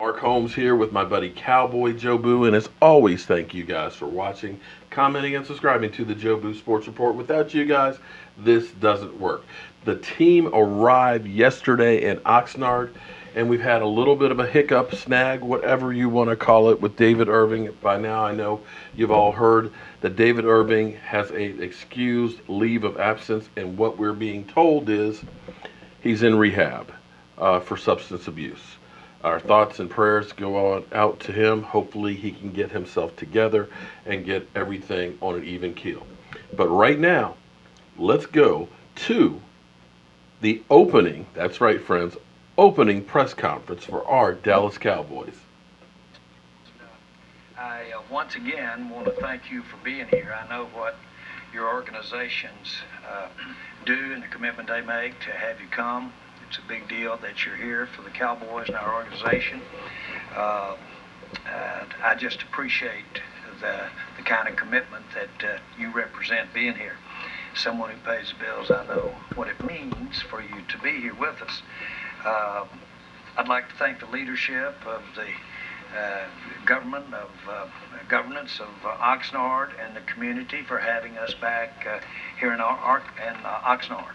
Mark Holmes here with my buddy Cowboy Joe Boo, and as always, thank you guys for watching, commenting, and subscribing to the Joe Boo Sports Report. Without you guys, this doesn't work. The team arrived yesterday in Oxnard, and we've had a little bit of a hiccup, snag, whatever you want to call it, with David Irving. By now, I know you've all heard that David Irving has a excused leave of absence, and what we're being told is he's in rehab for substance abuse. Our thoughts and prayers go on out to him. Hopefully, he can get himself together and get everything on an even keel. But right now, let's go to the opening, that's right, friends, opening press conference for our Dallas Cowboys. I once again want to thank you for being here. I know what your organizations do and the commitment they make to have you come. It's a big deal that you're here for the Cowboys and our organization. And I just appreciate the kind of commitment that you represent being here. Someone who pays the bills, I know what it means for you to be here with us. I'd like to thank the leadership of the governance of Oxnard and the community for having us back here in Oxnard.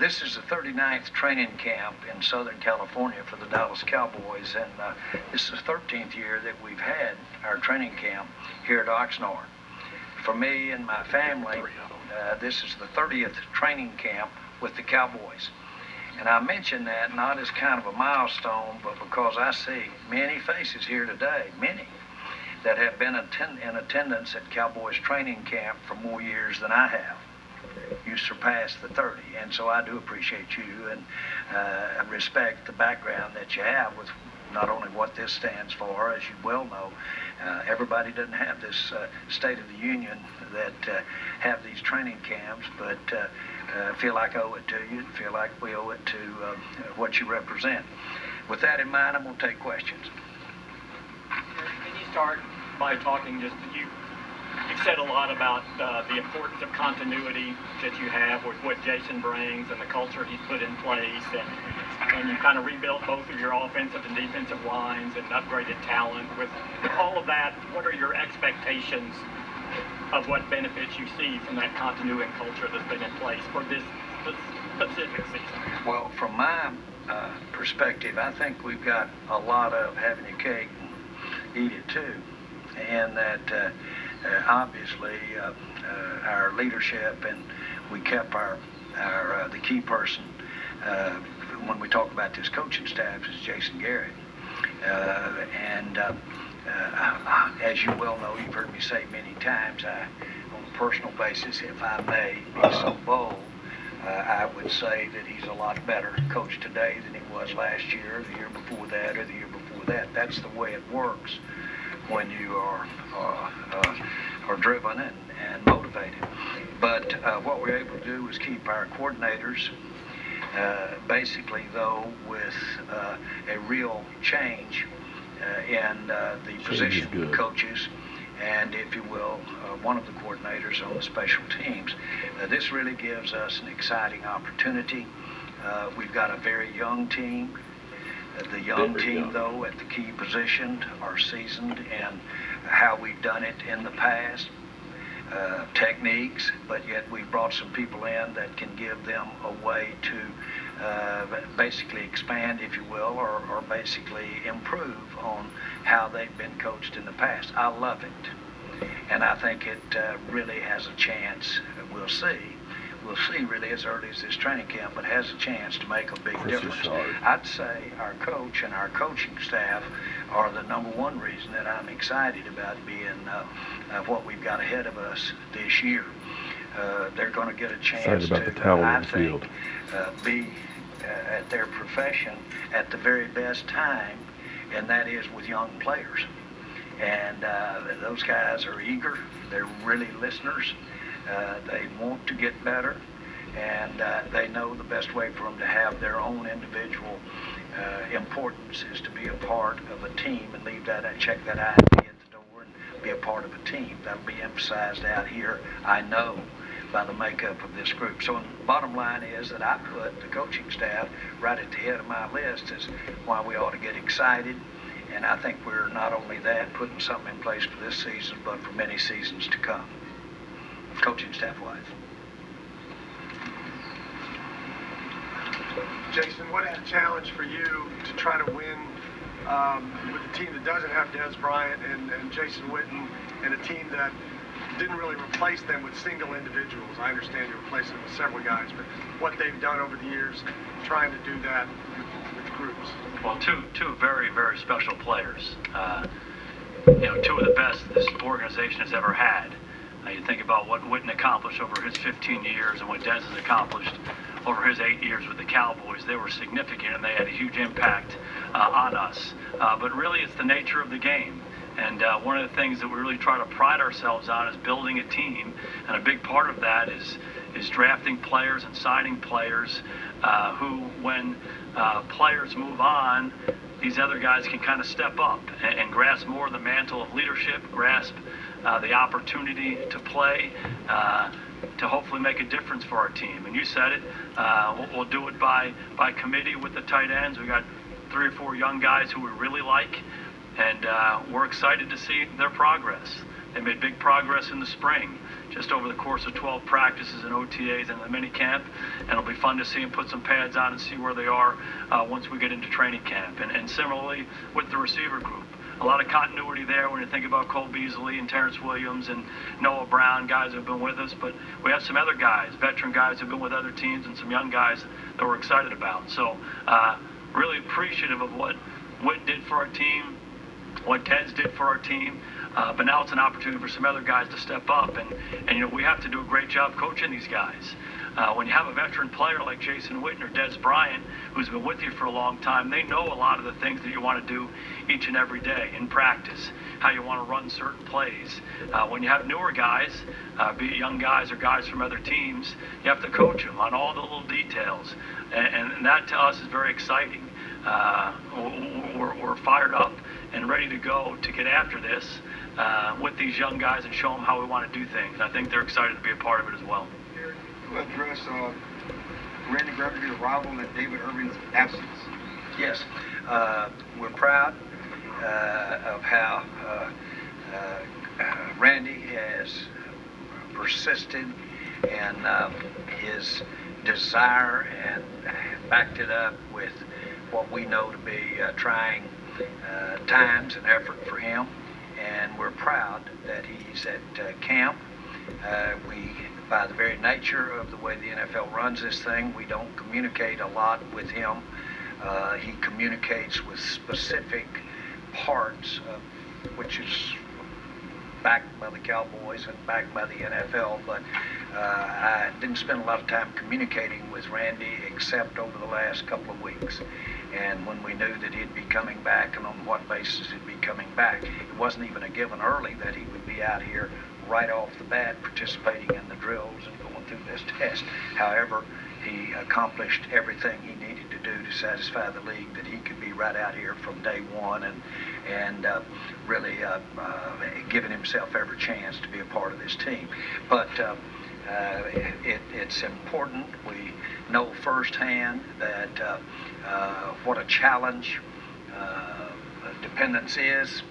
This is the 39th training camp in Southern California for the Dallas Cowboys, and this is the 13th year that we've had our training camp here at Oxnard. For me and my family, this is the 30th training camp with the Cowboys. And I mention that not as kind of a milestone, but because I see many faces here today, many, that have been in attendance at Cowboys training camp for more years than I have. You surpassed the 30, and so I do appreciate you and respect the background that you have with not only what this stands for, as you well know. Everybody doesn't have this State of the Union that have these training camps, but feel like I owe it to you, and feel like we owe it to what you represent. With that in mind, I'm going to take questions. Can you start by talking you've said a lot about the importance of continuity that you have with what Jason brings and the culture he's put in place, and you kind of rebuilt both of your offensive and defensive lines and upgraded talent. With all of that, what are your expectations of what benefits you see from that continuity and culture that's been in place for this specific season? Well, from my perspective, I think we've got a lot of having your cake and eat it too, and that obviously our leadership, and we kept the key person when we talk about this coaching staff is Jason Garrett, and as you well know, you've heard me say many times, on a personal basis, if I may be so bold, I would say that he's a lot better coach today than he was last year, the year before that, or the year before that. That's the way it works when you are driven and motivated. But what we're able to do is keep our coordinators, basically though, with a real change in the position coaches, and if you will, one of the coordinators on the special teams. This really gives us an exciting opportunity. We've got a very young team. The young team, though, at the key position are seasoned in how we've done it in the past, techniques, but yet we've brought some people in that can give them a way to basically expand, if you will, or basically improve on how they've been coached in the past. I love it, and I think it really has a chance. We'll see really as early as this training camp, but has a chance to make a big difference. I'd say our coach and our coaching staff are the number one reason that I'm excited about being what we've got ahead of us this year. They're going to get a chance to, I think, be at their profession at the very best time, and that is with young players. And those guys are eager. They're really listeners. They want to get better, and they know the best way for them to have their own individual importance is to be a part of a team and leave that and check that ID at the door and be a part of a team. That'll be emphasized out here, I know, by the makeup of this group. So the bottom line is that I put the coaching staff right at the head of my list as why we ought to get excited And I think we're not only that, putting something in place for this season, but for many seasons to come, coaching staff-wise. Jason, what is the challenge for you to try to win with a team that doesn't have Des Bryant and Jason Witten, and a team that didn't really replace them with single individuals? I understand you're replacing them with several guys, but what they've done over the years, trying to do that with groups. Well, two very, very special players. Two of the best this organization has ever had. You think about what Witten accomplished over his 15 years and what Des has accomplished over his 8 years with the Cowboys. They were significant and they had a huge impact on us. But really, it's the nature of the game. And one of the things that we really try to pride ourselves on is building a team. And a big part of that is drafting players and signing players who, when players move on, these other guys can kind of step up and grasp more of the mantle of leadership, grasp the opportunity to play, to hopefully make a difference for our team. And you said it, we'll do it by committee with the tight ends. We got 3 or 4 young guys who we really like, and we're excited to see their progress. They made big progress in the spring, just over the course of 12 practices and OTAs and the mini camp, and it'll be fun to see them put some pads on and see where they are once we get into training camp. And similarly with the receiver group, a lot of continuity there when you think about Cole Beasley and Terrence Williams and Noah Brown, guys who have been with us, but we have some other guys, veteran guys who have been with other teams, and some young guys that we're excited about. So really appreciative of what Whit did for our team, what Ted's did for our team, but now it's an opportunity for some other guys to step up, and we have to do a great job coaching these guys. When you have a veteran player like Jason Witten or Des Bryant, who's been with you for a long time, they know a lot of the things that you want to do each and every day in practice, how you want to run certain plays. When you have newer guys, be it young guys or guys from other teams, you have to coach them on all the little details, and that to us is very exciting. We're fired up and ready to go to get after this with these young guys and show them how we want to do things. I think they're excited to be a part of it as well. To address Randy Gregory's arrival and David Irving's absence. Yes, we're proud of how Randy has persisted in his desire and backed it up with what we know to be trying times and effort for him. And we're proud that he's at camp. By the very nature of the way the NFL runs this thing, we don't communicate a lot with him. He communicates with specific parts, which is backed by the Cowboys and backed by the NFL, but I didn't spend a lot of time communicating with Randy except over the last couple of weeks. And when we knew that he'd be coming back and on what basis he'd be coming back, it wasn't even a given early that he would be out here right off the bat participating in the drills and going through this test. However, he accomplished everything he needed to do to satisfy the league that he could be right out here from day one and really giving himself every chance to be a part of this team. But it's important. We know firsthand that what a challenge dependence is.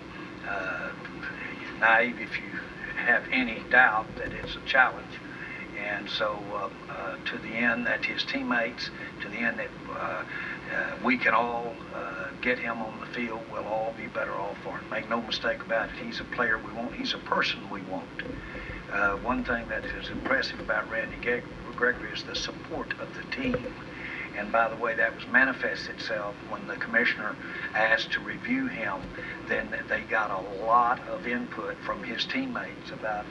You're naive if you have any doubt that it's a challenge. And so to the end that his teammates, to the end that we can all get him on the field, we'll all be better off for it. Make no mistake about it, he's a player we want, he's a person we want. One thing that is impressive about Randy Gregory is the support of the team. And by the way, that was manifest itself when the commissioner asked to review him. Then they got a lot of input from his teammates about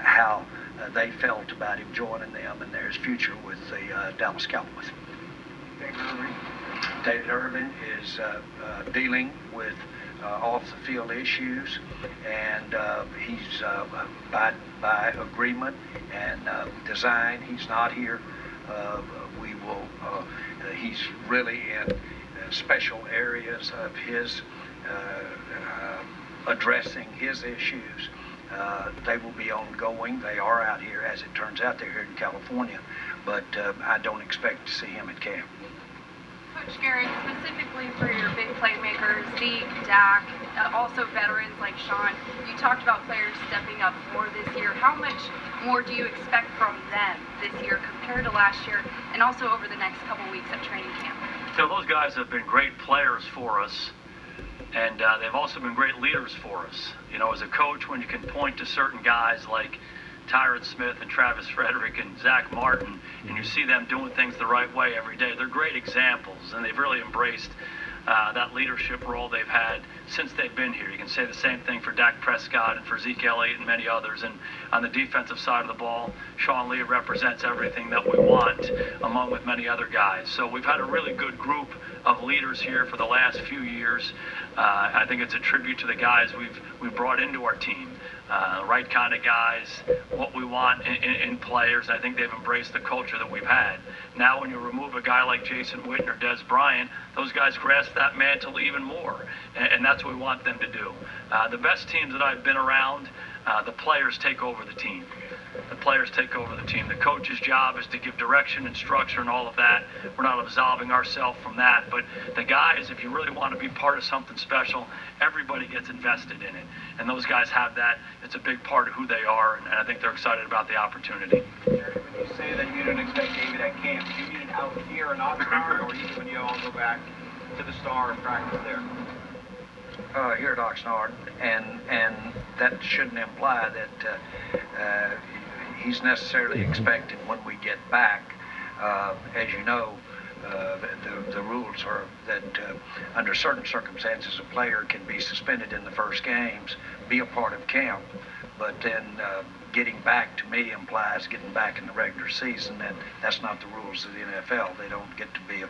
how they felt about him joining them and their future with the Dallas Cowboys. David Irving is dealing with off-the-field issues, and he's by agreement and design, he's not here. He's really in special areas of his addressing his issues. They will be ongoing. They are out here, as it turns out, they're here in California, but I don't expect to see him at camp. Coach Garrett, specifically for your big playmakers, Zeke, Dak, also veterans like Sean. You talked about players stepping up more this year. How much more do you expect from them this year compared to last year, and also over the next couple weeks at training camp? So those guys have been great players for us, and they've also been great leaders for us. You know, as a coach, when you can point to certain guys like Tyron Smith and Travis Frederick and Zach Martin, and you see them doing things the right way every day, they're great examples, and they've really embraced that leadership role they've had since they've been here. You can say the same thing for Dak Prescott and for Zeke Elliott and many others. And on the defensive side of the ball, Sean Lee represents everything that we want, along with many other guys. So we've had a really good group of leaders here for the last few years. I think it's a tribute to the guys we've brought into our team. The right kind of guys, what we want in players. I think they've embraced the culture that we've had. Now when you remove a guy like Jason Witten or Des Bryant, those guys grasp that mantle even more, and that's what we want them to do. The best teams that I've been around, the players take over the team. The players take over the team. The coach's job is to give direction and structure and all of that. We're not absolving ourselves from that. But the guys, if you really want to be part of something special, everybody gets invested in it. And those guys have that. It's a big part of who they are, and I think they're excited about the opportunity. When you say that you don't expect David at camp, do you mean out here in Oxnard, or even when you all go back to the Star and practice there? Here at Oxnard, and that shouldn't imply that he's necessarily expected when we get back. As you know, the rules are that under certain circumstances a player can be suspended in the first games, be a part of camp, but then getting back to me implies getting back in the regular season, and that's not the rules of the NFL. They don't get to be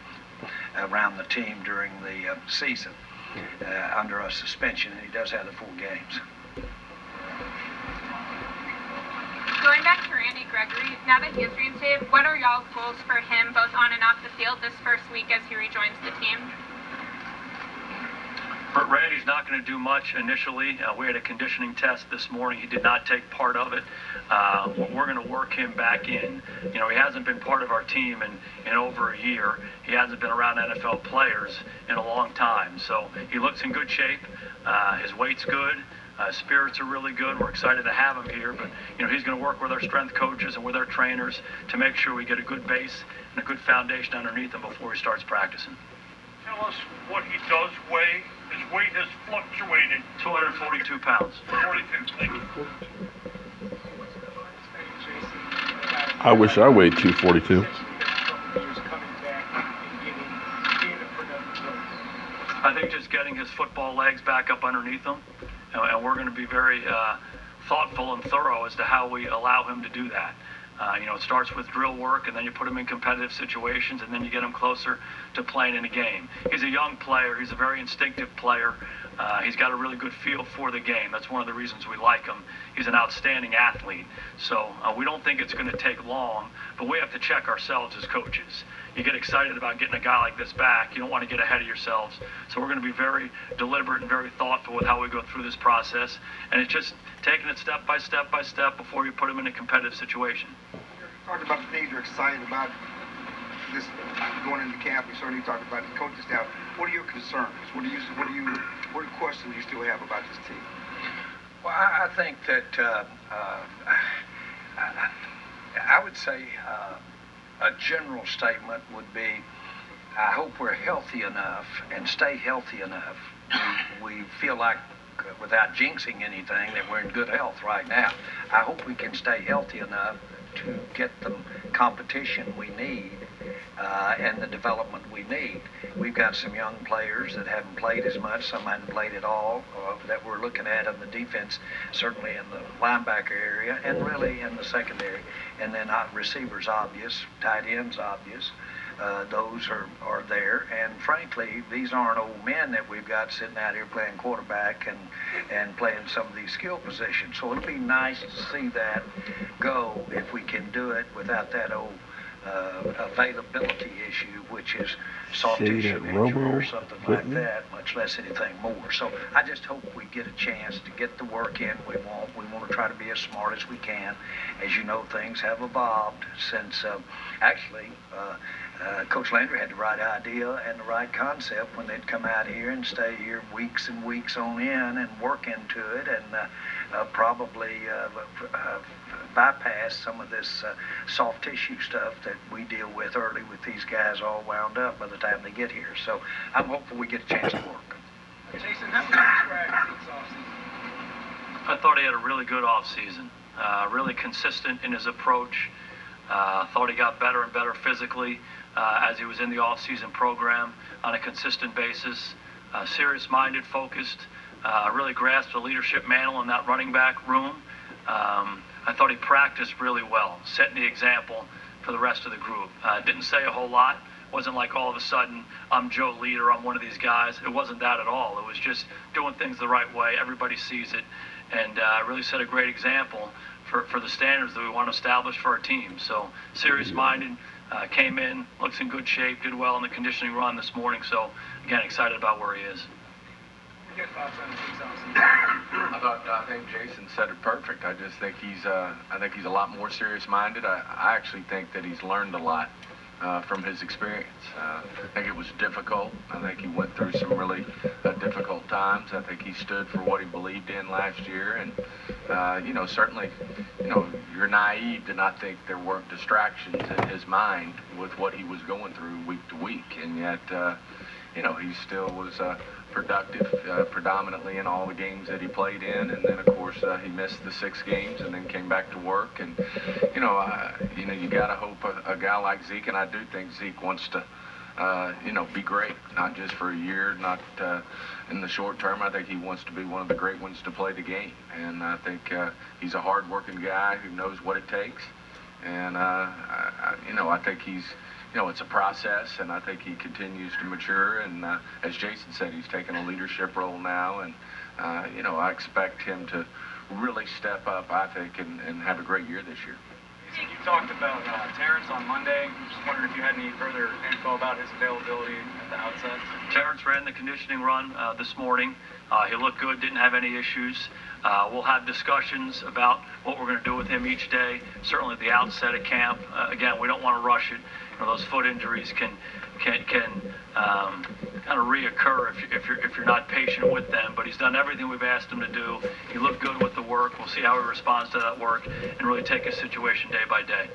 around the team during the season under a suspension, and he does have the full games. Going back to Randy Gregory, now that he is reinstated, what are y'all's goals for him, both on and off the field, this first week as he rejoins the team? Randy's not going to do much initially. We had a conditioning test this morning. He did not take part of it. We're going to work him back in. You know, he hasn't been part of our team in over a year. He hasn't been around NFL players in a long time. So he looks in good shape. His weight's good. Spirits are really good. We're excited to have him here, but you know, he's going to work with our strength coaches and with our trainers to make sure we get a good base and a good foundation underneath him before he starts practicing. Tell us what he does weigh. His weight has fluctuated. 242 pounds. 42, thank you. I wish I weighed 242. I think just getting his football legs back up underneath him, and we're going to be very thoughtful and thorough as to how we allow him to do that. You know, it starts with drill work, and then you put him in competitive situations, and then you get him closer to playing in a game. He's a young player. He's a very instinctive player. He's got a really good feel for the game. That's one of the reasons we like him. He's an outstanding athlete. So we don't think it's going to take long, but we have to check ourselves as coaches. You get excited about getting a guy like this back. You don't want to get ahead of yourselves. So we're going to be very deliberate and very thoughtful with how we go through this process. And it's just taking it step by step by step before you put him in a competitive situation. You talked about the things you're excited about this going into camp. You certainly talked about the coaching staff. What are your concerns? What questions do you still have about this team? Well, I think that I would say a general statement would be, I hope we're healthy enough and stay healthy enough. We feel like, without jinxing anything, that we're in good health right now. I hope we can stay healthy enough to get the competition we need and the development we need. We've got some young players that haven't played as much, some haven't played at all, that we're looking at in the defense, certainly in the linebacker area and really in the secondary. And then receivers obvious, tight ends obvious. Those are there, and frankly, these aren't old men that we've got sitting out here playing quarterback and playing some of these skill positions. So it'll be nice to see that go if we can do it without that old availability issue, which is soft tissue injury or something like that, much less anything more. So I just hope we get a chance to get the work in we want. We want to try to be as smart as we can. As you know, things have evolved since actually Coach Landry had the right idea and the right concept when they'd come out here and stay here weeks and weeks on end and work into it and probably bypass some of this soft tissue stuff that we deal with early with these guys all wound up by the time they get here. So I'm hopeful we get a chance to work. Jason, how would you describe Zeke's offseason? I thought he had a really good offseason, really consistent in his approach. Thought he got better and better physically as he was in the off-season program on a consistent basis. Serious-minded, focused, really grasped the leadership mantle in that running back room. I thought he practiced really well, setting the example for the rest of the group. Didn't say a whole lot. Wasn't like all of a sudden, I'm Joe Leader, I'm one of these guys. It wasn't that at all. It was just doing things the right way. Everybody sees it. And really set a great example for the standards that we want to establish for our team. So serious-minded, came in, looks in good shape, did well in the conditioning run this morning. So, again, excited about where he is. Your thoughts on Zeke's offseason? I think Jason said it perfect. I just think he's a lot more serious-minded. I actually think that he's learned a lot from his experience. I think it was difficult. I think he went through some really difficult times. I think he stood for what he believed in last year, and certainly, you're naive to not think there weren't distractions in his mind with what he was going through week to week, and yet, he still was productive predominantly in all the games that he played in, and then of course he missed the 6 games and then came back to work, and you gotta hope a guy like Zeke, and I do think Zeke wants to be great, not just for a year, not in the short term. I think he wants to be one of the great ones to play the game, and I think he's a hard-working guy who knows what it takes, and I think he's it's a process, and I think he continues to mature, and as Jason said, he's taken a leadership role now, and I expect him to really step up, I think, and have a great year this year. You talked about Terrence on Monday. Just wondering if you had any further info about his availability at the outset. Terrence ran the conditioning run this morning. He looked good, didn't have any issues. We'll have discussions about what we're going to do with him each day, certainly at the outset of camp. Again, we don't want to rush it. Those foot injuries can kind of reoccur if you're not patient with them. But he's done everything we've asked him to do. He looked good with the work. We'll see how he responds to that work and really take his situation day by day.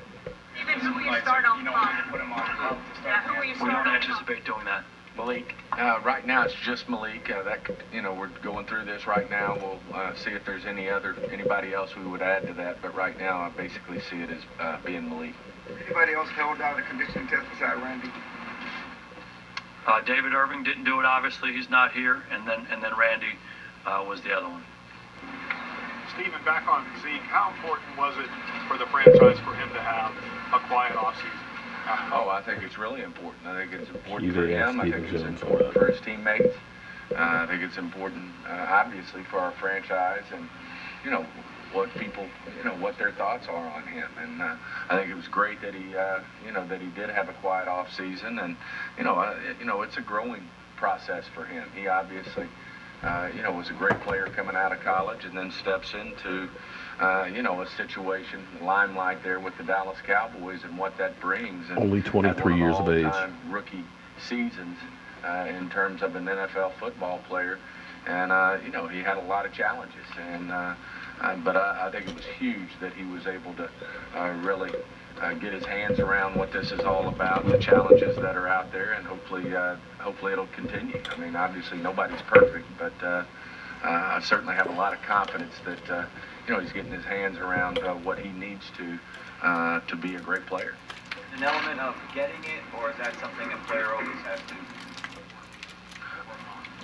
Even who will you start on? You don't want to put him on to start. Yeah, who will you We start don't on? anticipate doing that. Malik. Right now it's just Malik. We're going through this right now. We'll see if there's anybody else we would add to that. But right now I basically see it as being Malik. Anybody else held out a conditioning test beside Randy? David Irving didn't do it. Obviously, he's not here. And then Randy was the other one. Stephen, back on Zeke, how important was it for the franchise for him to have a quiet offseason? I think it's really important. I think it's important for him. I think it's important for his teammates. I think it's important, obviously, for our franchise and, what people, what their thoughts are on him. And I think it was great that he, that he did have a quiet off season. And, it's a growing process for him. He obviously, was a great player coming out of college and then steps into, a situation, limelight there with the Dallas Cowboys and what that brings. And only 23 years of age. Rookie seasons in terms of an NFL football player. And, he had a lot of challenges. And, but I think it was huge that he was able to really get his hands around what this is all about, the challenges that are out there, and hopefully it'll continue. I mean, obviously nobody's perfect, but I certainly have a lot of confidence that he's getting his hands around what he needs to be a great player. An element of getting it, or is that something a player always has to?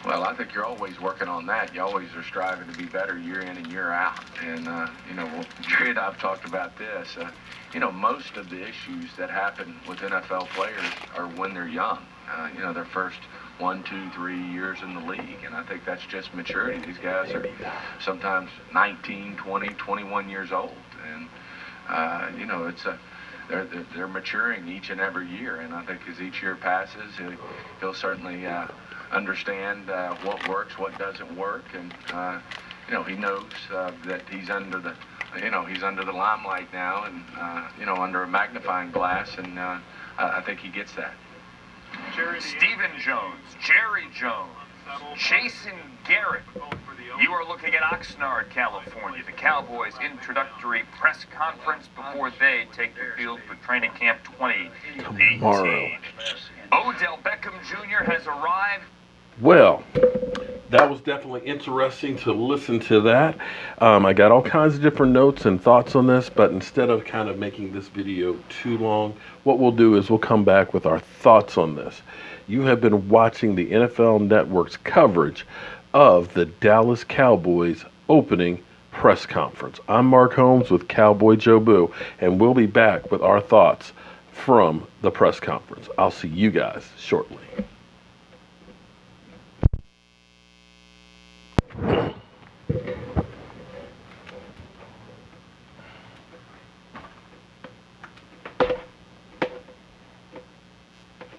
Well, I think you're always working on that. You always are striving to be better year in and year out. And, Jerry and I've talked about this. Most of the issues that happen with NFL players are when they're young. Their first 1, 2, 3 years in the league. And I think that's just maturity. These guys are sometimes 19, 20, 21 years old. And, they're maturing each and every year. And I think as each year passes, he'll certainly understand what works, what doesn't work, and he knows that he's under the limelight now, and under a magnifying glass, and I think he gets that. Stephen Jones, Jerry Jones, Jason Garrett. You are looking at Oxnard, California, the Cowboys' introductory press conference before they take the field for training camp 2018. Tomorrow. Odell Beckham Jr. has arrived. Well, that was definitely interesting to listen to that. I got all kinds of different notes and thoughts on this, but instead of kind of making this video too long, what we'll do is we'll come back with our thoughts on this. You have been watching the NFL Network's coverage of the Dallas Cowboys opening press conference. I'm Mark Holmes with Cowboy Joe Boo, and we'll be back with our thoughts from the press conference. I'll see you guys shortly.